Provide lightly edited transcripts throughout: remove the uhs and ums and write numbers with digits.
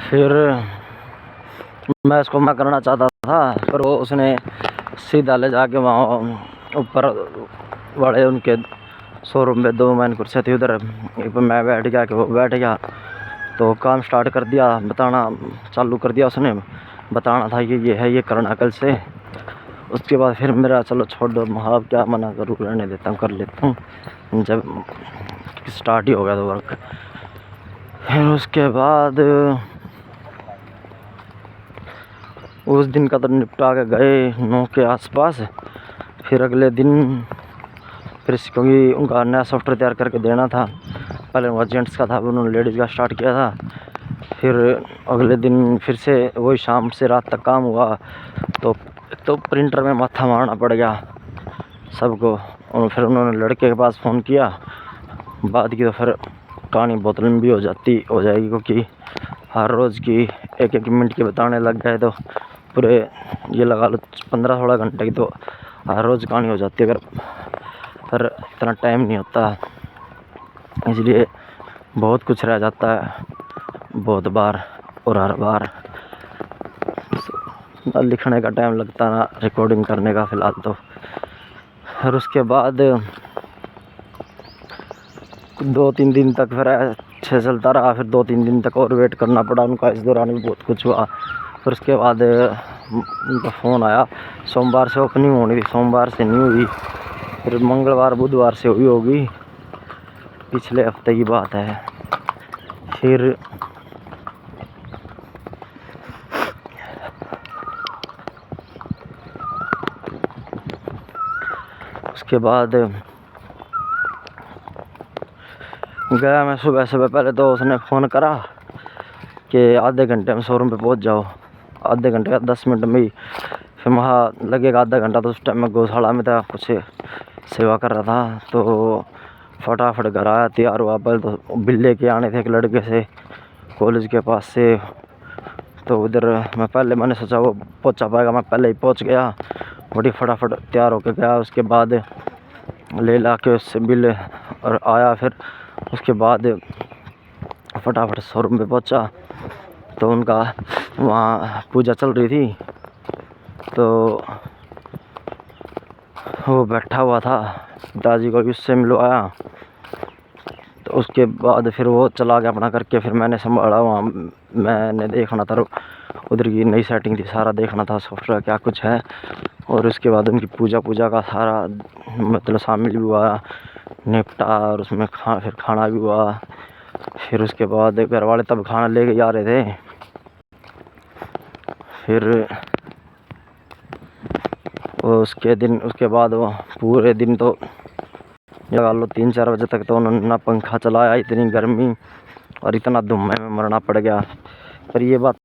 फिर मैं उसको मना करना चाहता था, पर वो उसने सीधा ले जाके वहाँ ऊपर वाले उनके शोरूम में 2 मैन कुर्सियाँ थी उधर, एक पे मैं बैठ गया कि वो बैठ गया। तो काम स्टार्ट कर दिया, बताना चालू कर दिया उसने, बताना था कि ये है, ये करना कल से। उसके बाद फिर मेरा चलो छोड़ दो, अब क्या मना करूँ, रहने देता हूँ, कर लेता हूँ। जब स्टार्ट ही हो गया तो वर्क, फिर उसके बाद उस दिन का तो निपटा के गए 9 के आसपास। फिर अगले दिन फिर क्योंकि उनका नया सॉफ्टवेयर तैयार करके देना था, पहले वो जेंट्स का था, उन्होंने लेडीज़ का स्टार्ट किया था। फिर अगले दिन फिर से वही शाम से रात तक काम हुआ। तो प्रिंटर में माथा मारना पड़ गया सबको। और फिर उन्होंने लड़के के पास फ़ोन किया, बात की, तो फिर कहानी बहुत लंबी हो जाएगी, क्योंकि हर रोज़ की 1-1 मिनट की बताने लग गए तो पूरे ये लगा लो 15-16 घंटे की तो हर रोज़ कहानी हो जाती है, अगर पर इतना टाइम नहीं होता, इसलिए बहुत कुछ रह जाता है बहुत बार। और हर बार ना लिखने का टाइम लगता, ना रिकॉर्डिंग करने का फ़िलहाल तो। फिर उसके बाद 2-3 दिन तक फिर अच्छे चलता रहा। फिर 2-3 दिन तक और वेट करना पड़ा उनका, इस दौरान भी बहुत कुछ हुआ। फिर उसके बाद उनका फ़ोन आया, सोमवार से ओपनिंग होनी थी, सोमवार से नहीं हुई, फिर मंगलवार बुधवार से हुई होगी, पिछले हफ्ते की बात है। फिर उसके बाद गया मैं सुबह पहले तो उसने फ़ोन करा कि आधे घंटे में शोरूम पे पहुंच जाओ, आधे घंटे का 10 मिनट में ही। फिर वहाँ लगेगा आधा घंटा, तो उस टाइम मैं गौशाला में था, कुछ सेवा कर रहा था। तो फटाफट घर आया, तैयार हुआ। पहले तो बिल लेके आने थे एक लड़के से कॉलेज के पास से, तो उधर मैंने सोचा वो पहुंचा पाएगा, मैं पहले ही पहुंच गया, बड़ी फटाफट तैयार होकर गया। उसके बाद ले ला के उससे बिल और आया। फिर उसके बाद फटाफट शोरूम पे पहुंचा, तो उनका वहाँ पूजा चल रही थी, तो वो बैठा हुआ था, दादी को उससे मिलवाया। तो उसके बाद फिर वो चला गया अपना करके। फिर मैंने संभाला, वहाँ मैंने देखना था, उधर की नई सेटिंग थी, सारा देखना था सॉफ्टवेयर क्या कुछ है। और उसके बाद उनकी पूजा का सारा मतलब शामिल भी हुआ, निपटा, और उसमें फिर खाना भी हुआ। फिर उसके बाद घर वाले तब खाना लेके जा रहे थे। फिर उसके बाद वो पूरे दिन तो लगा लो 3-4 बजे तक तो उन्होंने ना पंखा चलाया, इतनी गर्मी और इतना धुम्मे में मरना पड़ गया। पर ये बात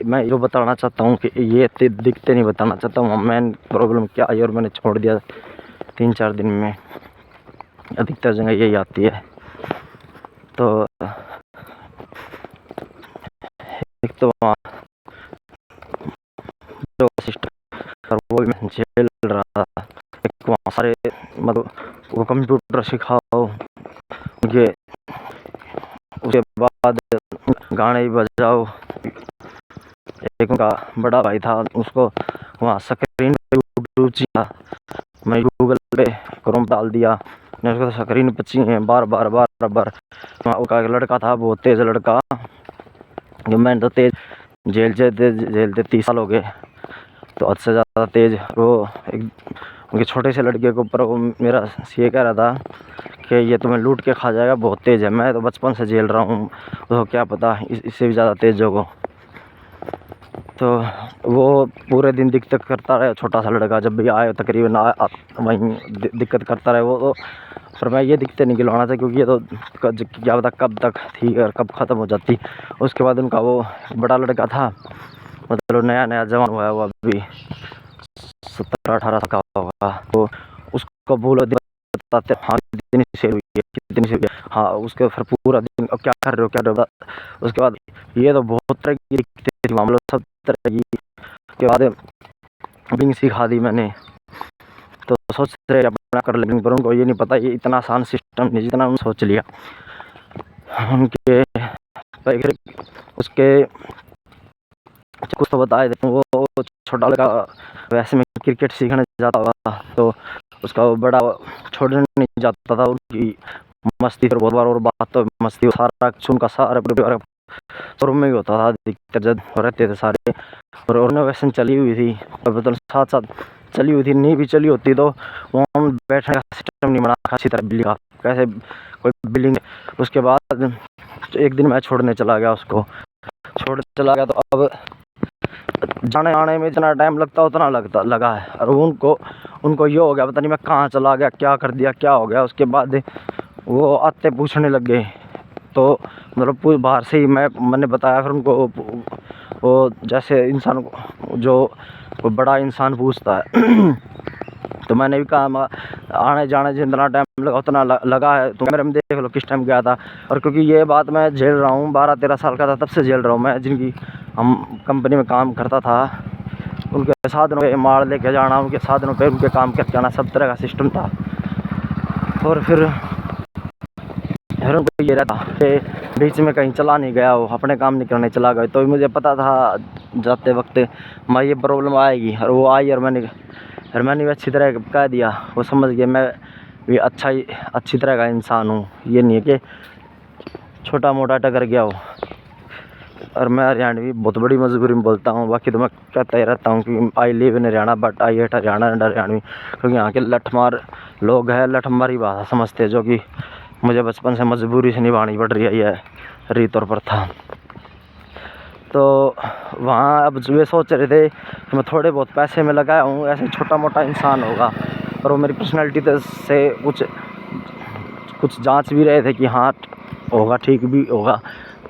मैं जो बताना चाहता हूँ कि ये दिखते नहीं बताना चाहता हूँ मेन प्रॉब्लम क्या आई, और मैंने छोड़ दिया 3-4 दिन में, अधिकतर जगह यही आती है। तो एक तो वहाँ जो सिस्टम वो मैं झेल रहा था, एक वहाँ सारे मतलब वो कंप्यूटर सिखाओ, ये उसके बाद गाने भी बजाओ। एक उनका बड़ा भाई था, उसको वहाँ स्क्रीन पे यूट्यूब चाहिए, मैं गूगल पे क्रोम डाल दिया, मैं उसको स्क्रीन पर चाहिए बार बार। वहाँ उसका एक लड़का था, बहुत तेज़ लड़का, जो मैंने तो तेज़ झेलते 30 साल हो गए, तो हद से ज़्यादा तेज़। वो एक उनके छोटे से लड़के के ऊपर वो मेरा ये कह रहा था कि ये तुम्हें लूट के खा जाएगा, बहुत तेज़ है। मैं तो बचपन से झेल रहा हूँ, उसको क्या पता इससे भी ज़्यादा तेज़ होगा। तो वो पूरे दिन दिक्कत करता रहे, छोटा सा लड़का, जब भी आए तकरीबन वहीं दिक्कत करता रहे वो। तो पर मैं ये दिक्कतें नहीं गिलवाना था, क्योंकि ये तो क्या पता कब तक थी और कब ख़त्म हो जाती। उसके बाद उनका वो बड़ा लड़का था, मतलब नया जवान हुआ है, वो अभी 17-18 का होगा, तो उसको भूलो बताते हाँ कितनी सेल हुई है, कितनी सेल हुई है, हाँ उसके फिर पूरा दिन अब क्या कर रहे हो। उसके बाद ये तो बहुत तरह की दिक्कतें थी, मामलों सब तरह की। उसके बाद बिंग सिखा दी मैंने, तो सोच रहे अपना कर लेंगे, पर उनको ये नहीं पता ये इतना आसान सिस्टम नहीं जितना उन्होंने सोच लिया। उनके उसके कुछ तो बताए थे। वो छोटा लड़का वैसे में क्रिकेट सीखने जाता था, तो उसका वो बड़ा छोड़ने नहीं जाता था। उनकी मस्ती फिर बहुत बार और बात तो मस्ती सारा उनका सारा परिवार शोरूम में ही होता था, अधिकतर जब रहते थे सारे। और रिनोवेशन चली हुई थी, मतलब साथ साथ चली हुई थी। नहीं भी चली होती तो वहाँ बैठने का सिस्टम नहीं बना अच्छी तरह बिल्डिंग का, कैसे कोई बिल्डिंग। उसके बाद एक दिन मैं छोड़ने चला गया, उसको छोड़ने चला गया, तो अब जाने आने में इतना टाइम लगता उतना लगा है। और उनको ये हो गया पता नहीं मैं कहाँ चला गया, क्या कर दिया, क्या हो गया। उसके बाद वो आते पूछने लग गए, तो मतलब बाहर से ही मैंने बताया फिर उनको। वो जैसे इंसान को जो बड़ा इंसान पूछता है तो मैंने भी कहा आने जाने जितना टाइम लगा उतना लगा है, तो मेरे में देख लो किस टाइम गया था। और क्योंकि ये बात मैं झेल रहा हूँ, 12-13 साल का था तब से झेल रहा हूँ मैं। जिनकी हम कंपनी में काम करता था, उनके साधनों पे माल लेके जाना, उनके साधनों पे उनके काम करके आना, सब तरह का सिस्टम था। और फिर उनको ये रहता कि बीच में कहीं चला नहीं गया, वो अपने काम नहीं करने चला गया। तो मुझे पता था जाते वक्त मैं ये प्रॉब्लम आएगी, और वो आई। और मैंने भी अच्छी तरह कह दिया, वो समझ गया मैं भी अच्छी तरह का इंसान हूँ। ये नहीं है कि छोटा मोटा टकर गया हो। और मैं हरियाणवी बहुत बड़ी मजबूरी में बोलता हूँ, बाकी तो मैं कहता ही रहता हूँ कि I live in Haryana but I hate Haryana and Haryanvi. क्योंकि यहाँ के लठमार लोग हैं, लठमारी भाषा समझते हैं, जो कि मुझे बचपन से मजबूरी से निभानी पड़ रही है, यह रीत और प्रथा। तो वहाँ अब वे सोच रहे थे कि मैं थोड़े बहुत पैसे में लगाया हूँ, ऐसे छोटा मोटा इंसान होगा। और वो मेरी पर्सनैलिटी से कुछ जांच भी रहे थे कि हाँ होगा, ठीक भी होगा,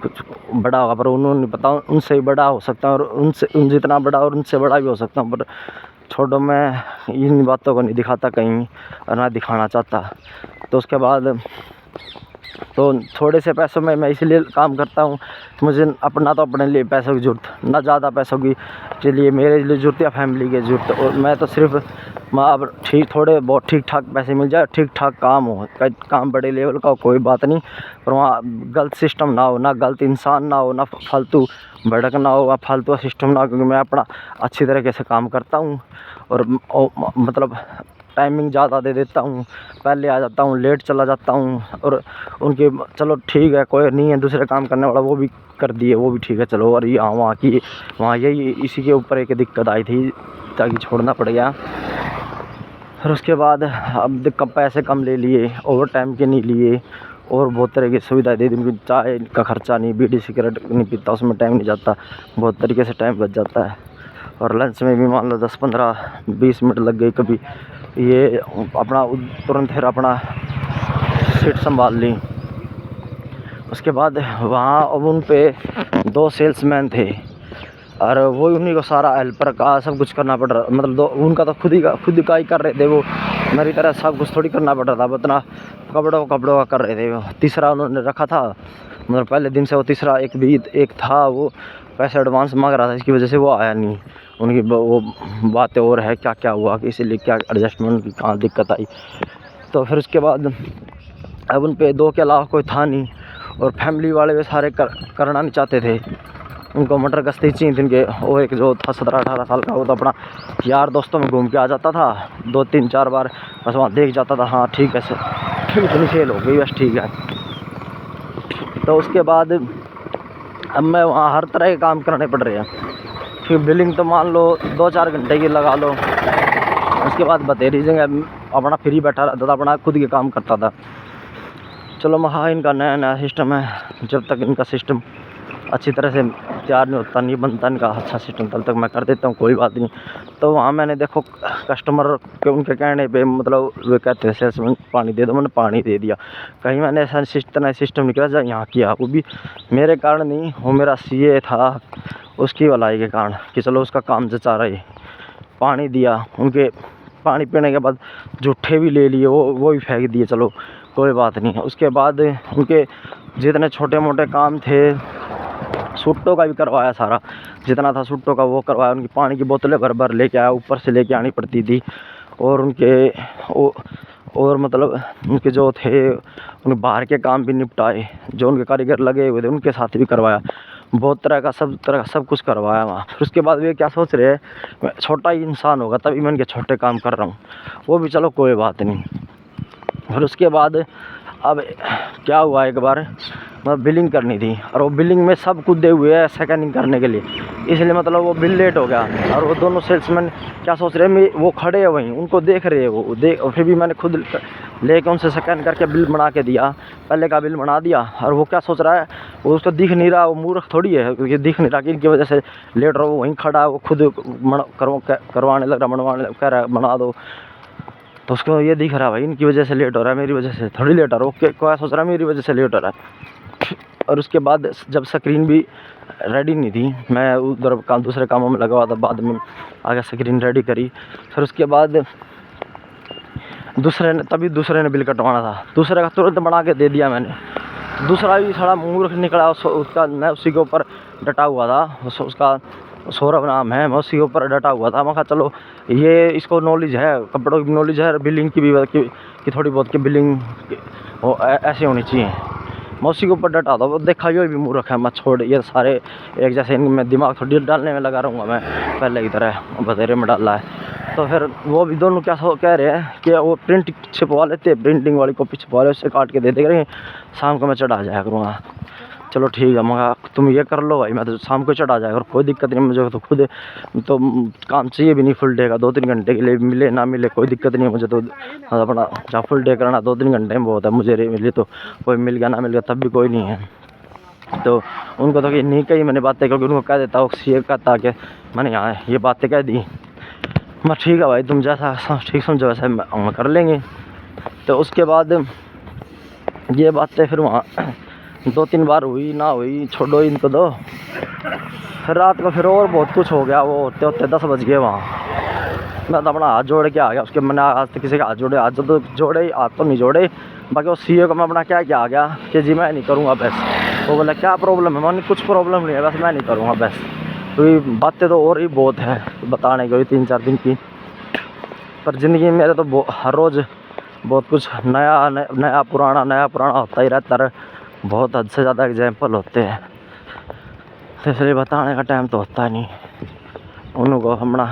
कुछ बड़ा होगा। पर उन्होंने पता उनसे ही बड़ा हो सकता है, और उन जितना बड़ा और उनसे बड़ा भी हो सकता हूँ। पर छोड़ो, मैं इन बातों को नहीं दिखाता कहीं, और ना दिखाना चाहता। तो उसके बाद तो थोड़े से पैसों में मैं इसलिए काम करता हूँ, मुझे अपने लिए पैसों की ज़रूरत, ना ज़्यादा पैसों की के लिए मेरे लिए ज़रूरत या फैमिली की ज़रूरत। और मैं तो सिर्फ अब थोड़े बहुत ठीक ठाक पैसे मिल जाए, ठीक ठाक काम हो, काम बड़े लेवल का हो, कोई बात नहीं। पर वहाँ गलत सिस्टम ना हो, ना गलत इंसान ना हो, ना फालतू भड़कना हो, या फालतू सिस्टम ना हो। क्योंकि मैं अपना अच्छी तरीके से काम करता हूँ, और मतलब टाइमिंग ज़्यादा दे देता हूँ, पहले आ जाता हूँ, लेट चला जाता हूँ। और उनके चलो ठीक है, कोई नहीं है दूसरे काम करने वाला, वो भी कर दिए, वो भी ठीक है चलो। और यहाँ वहाँ यही इसी के ऊपर एक दिक्कत आई थी, ताकि छोड़ना पड़ गया। फिर उसके बाद अब पैसे कम ले लिए, ओवर टाइम के नहीं लिए, और बहुत तरह की सुविधा दे दी। उनकी चाय का खर्चा नहीं, बीड़ी सिगरेट नहीं पीता, उसमें टाइम नहीं जाता, बहुत तरीके से टाइम बच जाता है। और लंच में भी मान लो 10-15-20 मिनट लग गई कभी, ये अपना तुरंत फिर अपना सीट संभाल ली। उसके बाद वहाँ अब उन पे 2 सेल्समैन थे, और वो उन्हीं को सारा हेल्पर का सब कुछ करना पड़ रहा। मतलब उनका तो खुद का ही कर रहे थे, वो मेरी तरह सब कुछ थोड़ी करना पड़ रहा था। इतना कपड़ों का कर रहे थे वो। तीसरा उन्होंने रखा था, मतलब पहले दिन से वो तीसरा एक था, वो पैसे एडवांस मांग रहा था, इसकी वजह से वो आया नहीं। उनकी वो बातें और है क्या क्या हुआ कि इसीलिए क्या एडजस्टमेंट की कहाँ दिक्कत आई। तो फिर उसके बाद अब उन पे 2 के अलावा कोई था नहीं, और फैमिली वाले वे सारे करना नहीं चाहते थे। उनको मटर गश्ती चाहिए थी। वो एक जो था 17-18 साल का, वो तो अपना यार दोस्तों में घूम के आ जाता था 2-3-4 बार, बस वहाँ देख जाता था, हाँ ठीक है सर, ठीक इतनी फेल हो गई, बस ठीक है। तो उसके बाद अब मैं वहाँ हर तरह के काम करने पड़ रहे हैं। फिर बिलिंग तो मान लो 2-4 घंटे की लगा लो। उसके बाद बतेरी जगह अपना फ्री बैठा रहता था, अपना खुद के काम करता था। चलो हाँ, इनका नया सिस्टम है, जब तक इनका सिस्टम अच्छी तरह से तैयार नहीं होता, नहीं बनता इनका अच्छा सिस्टम, तब तक मैं कर देता हूँ, कोई बात नहीं। तो वहाँ मैंने देखो कस्टमर के उनके कहने पे, मतलब वे कहते हैं सेल्समैन पानी दे दो, मैंने पानी दे दिया। कहीं मैंने ऐसा सिस्टम निकला जाए यहाँ किया, वो भी मेरे कारण नहीं, वो मेरा सीए था उसकी भलाई के कारण, कि चलो उसका काम जचा रहे। पानी दिया, उनके पानी पीने के बाद जूठे भी ले लिए, वो भी फेंक दिए, चलो कोई बात नहीं। उसके बाद उनके जितने छोटे मोटे काम थे, सुट्टों का भी करवाया, सारा जितना था सुट्टों का वो करवाया। उनकी पानी की बोतलें भर लेके आया, ऊपर से लेके आनी पड़ती थी। और और मतलब उनके जो थे, उनके बाहर के काम भी निपटाए, जो उनके कारीगर लगे हुए थे उनके साथ भी करवाया। बहुत तरह का सब कुछ करवाया वहाँ। फिर उसके बाद वे क्या सोच रहे हैं, मैं छोटा ही इंसान होगा तभी मैं इनके छोटे काम कर रहा हूँ, वो भी चलो कोई बात नहीं। फिर उसके बाद अब क्या हुआ, एक बार मतलब बिलिंग करनी थी और वो बिलिंग में सब कुछ दे हुए हैं स्कैनिंग करने के लिए, इसलिए मतलब वो बिल लेट हो गया। और वो दोनों सेल्समैन क्या सोच रहे हैं, वो खड़े हैं वहीं, उनको देख रहे हैं वो देख, और फिर भी मैंने खुद लेके उनसे स्कैन करके बिल बना के दिया, पहले का बिल बना दिया। और वो क्या सोच रहा है, वो उसको दिख नहीं रहा, वो मूर्ख थोड़ी है, क्योंकि दिख नहीं रहा कि इनकी वजह से लेट रहा, वो वहीं खड़ा है, वो खुद करवाने लग रहा, बनवाने कह रहा है बना दो, तो उसको ये दिख रहा है भाई इनकी वजह से लेट हो रहा है, मेरी वजह से थोड़ी लेट हो रहा है। वो क्या सोच रहा है, मेरी वजह से लेट हो रहा है। और उसके बाद जब स्क्रीन भी रेडी नहीं थी, मैं उधर दूसरे कामों में लगा हुआ था, बाद में आगे स्क्रीन रेडी करी। फिर उसके बाद दूसरे ने बिल कटवाना था, दूसरे का तुरंत बना के दे दिया मैंने। दूसरा भी थोड़ा मूर्ख निकला, उसका मैं उसी के ऊपर डटा हुआ था, उसका सौरभ नाम है, मैं उसी के ऊपर डटा हुआ था। मैं कहा चलो ये इसको नॉलेज है, कपड़ों की नॉलेज है, बिलिंग की भी कि थोड़ी बहुत की बिलिंग ऐसे होनी चाहिए, मैं उसी के ऊपर डटा था। वो देखा ये भी मूर्ख है, मैं छोड़, ये सारे एक जैसे इनमें दिमाग थोड़ी डालने में लगा रहूँगा मैं, पहले की तरह बतेरे में डाला है। तो फिर वो भी दोनों क्या कह रहे हैं कि वो प्रिंट छिपवा लेते, प्रिंटिंग वाली कॉपी छिपवा ले, उससे काट के दे देंगे, शाम को मैं चढ़ा जाया करूँगा। चलो ठीक है, मगर तुम ये कर लो भाई, मैं तो शाम को चढ़ा जाएगा और कोई दिक्कत नहीं मुझे, तो खुद तो काम चाहिए भी नहीं फुल डे का, 2-3 घंटे के लिए मिले ना मिले कोई दिक्कत नहीं है मुझे, तो अपना जहाँ फुल डे करना 2-3 घंटे में बहुत है मुझे, मिले तो कोई मिल गया ना मिल गया तब भी कोई नहीं है। तो उनको तो नहीं कही मैंने बातें, क्योंकि उनको कह देता ये कहता कि मैंने यहाँ ये बातें कह दी। मैं ठीक है भाई, तुम जैसा ठीक समझो वैसा हम कर लेंगे। तो उसके बाद ये बातें फिर वहाँ 2-3 बार हुई ना हुई, छोड़ो इनको दो। फिर रात को फिर और बहुत कुछ हो गया, वो होते होते 10 बज गए वहाँ। मैं तो अपना हाथ जोड़ के आ गया, उसके मैंने आज तक किसी का हाथ जोड़े, हाथ तो जोड़े, हाथ तो नहीं जोड़े। बाकी वो सीए को मैं अपना क्या आ गया कि जी मैं नहीं करूँगा बस। वो बोला क्या प्रॉब्लम है, मैंने कुछ प्रॉब्लम नहीं है, बस मैं नहीं करूँगा बस। तो बातें तो और ही बहुत है बताने को 3-4 दिन की, पर ज़िंदगी में मेरे तो हर रोज़ बहुत कुछ नया पुराना होता ही रहता है, बहुत हद से ज़्यादा एग्जाम्पल होते हैं, तो इसलिए बताने का टाइम तो होता नहीं, उनको अपना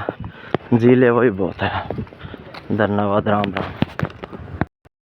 जी ले वही बहुत है। धन्यवाद, राम राम।